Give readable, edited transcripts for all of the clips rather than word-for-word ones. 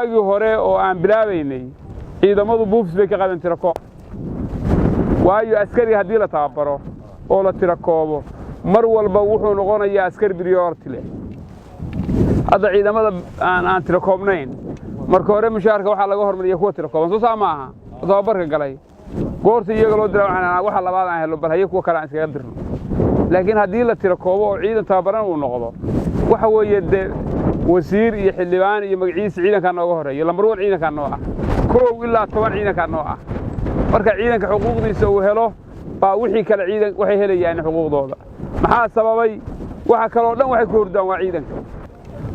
waagii hore oo aan bilaabaynay ciidamadu buufis bay ka qaban tirakoob waayo askari haddii la tababaro oo la tirakoobo mar walba wuxuu noqonayaa askari priority leh hadda ciidamada aan tirakoobnayn marka hore mushaarka waxaa laga hormariyay kuwa tirakooban soo saamaha tababarka galay goorta iyaga loo diraa waxa labaad aan helo bal haye kuwa kale aan iskaga dirno laakiin haddii la tirakoobo oo ciidan tababaran uu noqdo waxa weeye wasiir iyo xildhibaan iyo magaciisa ciidanka nooga horeeyo lambar 1 ciidanka noo ah koow ilaa 10 ciidanka noo ah marka ciidanka xuquuqdiisa uu helo baa wixii kale ciidan waxay helayaan xuquuqdooda maxaa sababay waxa kale oo dhan waxay ku hordaan waa ciidanka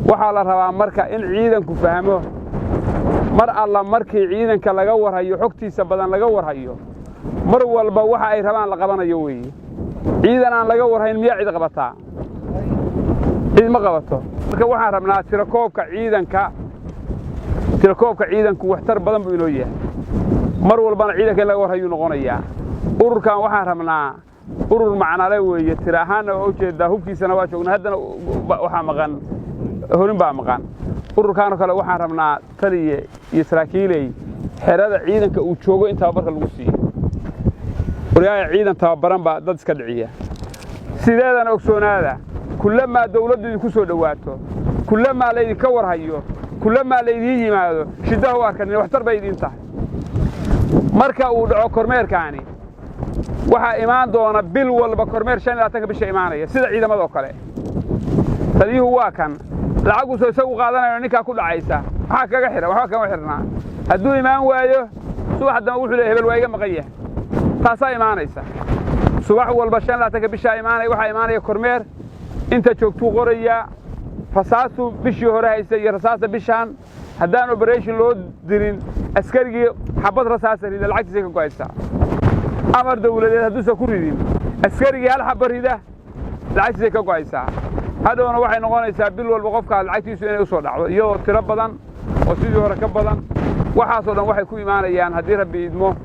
waxa la rabaa marka in ciidanku fahmo mar alla markii ciidanka laga warhayo xogtiisa badan laga warhayo mar walba waxa ay rabaan la qabanayo weeye ciidan aan laga warhayn miyaa cid qabataa cid ma qabato marka waxaan rabnaa tirakoobka ciidanku waxtar badan buu inoo yahay mar walbana ciidanka in laga warhayo noqonayaa ururkan waxaan rabnaa urur macnale weeye tira ahaan oo jeeda hubkiisana waa joognaa haddana waxa maqan horin baa maqan ururkan kale waxaan rabnaa taliye iyo saraakiilay xerada ciidanka uu joogo inta tababarka lagu siiyo wariyaha ciidan tababaran baa dad iska dhiciya sideedan ogsoonaada kullama dawladdu ku soo dhawaato kullama la idin ka warhayo kullama la idin yimaado shidaha arkan waxtar bay idin tahay marka uu dhaco kormeerkaani waxa imaan doona bil walba kormeer 25 bisha imaanaya sida ciidamada oo kale tadiyuhu waa kan lacag uu soo isagu qaadanayo ninka ku dhacaysa waxa kaga xira waxa kama xirnaa hadduu imaan waayo subaxdan wuxuu leeyahay hebel waa iga maqan yahay taasa imaanaysa subax walba 25 bisha imaanaya waxa imaanaya kormeer inta joogtuu qoraya fasaasu bishii hore haysay iyo rasaasa bishaan haddaan operation loo dirin askarigii xabad rasaasa rida lacagtiisa ka go'aysa amar dawladeed hadduu ku ridin askarigii hal xabad rida lacagtiisa ka go'aysa hadhoona waxay noqonaysaa bil walba qofka lacagtiisu inay u soo dhacdo iyadoo tiro badan oo sidii hore ka badan waxaas oo dhan waxay ku imaanayaan haddii rabbi idmo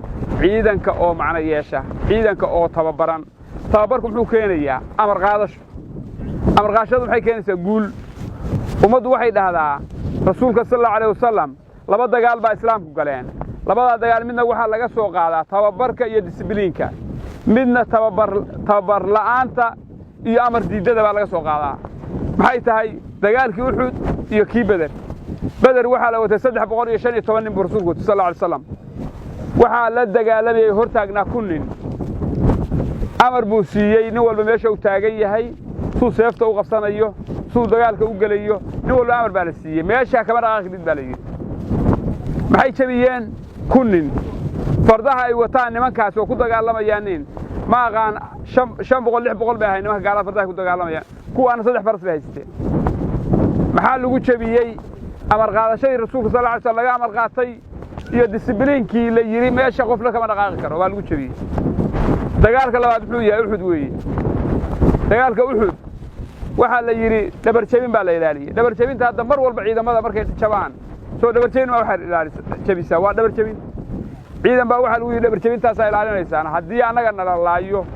ciidanka oo macna yeesha ciidanka oo tababaran tababarku muxuu keenayaa amar qaadashadu waxay keenaysaa guul ummaddu waxay dhahdaa rasuulka sallallahu alayhi wasallam laba dagaal baa islaamku galeen labada dagaal midna waxa laga soo qaadaa tababarka iyo discipliinka midna tababar la'aanta iyo amar diidada baa laga soo qaadaa maxay tahay dagaalkii Uhud iyo kii Badar waxa la watay 315 nin rasuulku sallallahu alayhi wasallam waxa la dagaalamay hortaagnaa kunnin amar buu siiyay nin walba meesha uu taagan yahay suu seefta u qabsanayo suu dagaalka u galayo nin walba amar baa la siiyay meesha kama dhaqaaqdid baa la yiri maxay jabiyeen kunnin fardaha ay wataan nimankaas oo ku dagaalamayaan nin ma aqaan 500 600 baa ahay nimanka gaala fardaha ku dagaalamayaan kuwaana 3 faras bay haysteen maxaa lagu jabiyay amar qaadashada rasuulka sallallahu alayhi wasallam laga amar qaatay iyo discipliinkii la yiri meesha qof la kama dhaqaaqi karo waa lagu jabiyay dagaalka labaad wuxuu yahay Uhud weeye dagaalka Uhud waxa la yiri dabar jabin baa la ilaaliyay dabar jabinta hadda mar walba ciidamada markay jabaan soo dabar jabin ma waxa ilaalisa jabisa waa dabar jabin ciidan baa waxa lagu yiri dabar jabintaas ay ilaalinaysan haddii anaga nala laayo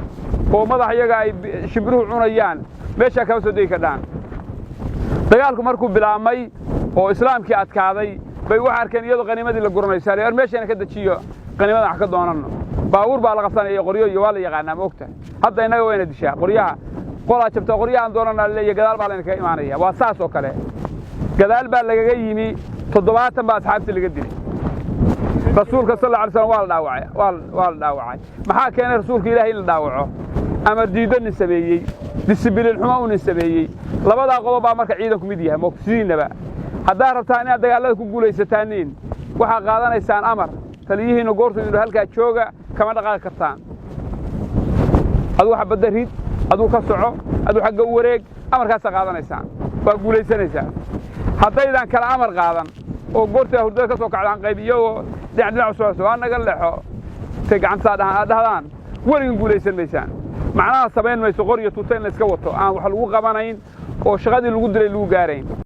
oo madaxyaga ay shibruhu cunayaan meesha ka soo deey ka dhaan dagaalku markuu bilaabmay oo islaamkii adkaaday bay waxa arkeen iyadoo qaniimadii la guranaysay ar meeshana ka dajiyo qaniimada wax ka doonano baawur baa la qabsanay qoryo iyo waa la yaqaanaa moogta hadda inaga wayna dishaa qoryaha qola jabta qoryahan doonana leeyahay gadaal baa la ka imaanaya waa saas oo kale gadaal baa lagaga yimi 70 baa asxaabtii laga dilay rasuulka sallallahu alayhi wasallam waa la dhaawacay maxaa keenay rasuulka ilaahay in la dhaawaco amar diidan sameeyay discipliin xumo uu sameeyay labada qodob baa marka ciidanku mid yahay moogsiinaba hadda rabtaan inaad dagaalada ku guuleysataaniin waxa qaadanaysaan amar taliyihiina goortu inuu halka jooga kama dhaqaaqi kartaan adu waxa badarid adu ka soco adu xagga u wareeg amarkaas qaadanaysaan waa guuleysanaysaa haddaydan kala amar qaadan oo goorta hurdada ka soo kacdaan qaybiyo dhinac soo anaga leexo te gacanta dhahdaan wariin guuleysan maysaan macnaha sameyn mayso qoriyo tuuteen la iska wato aan wax lagu qabanayn oo shaqadii lagu dilay lagu gaarayn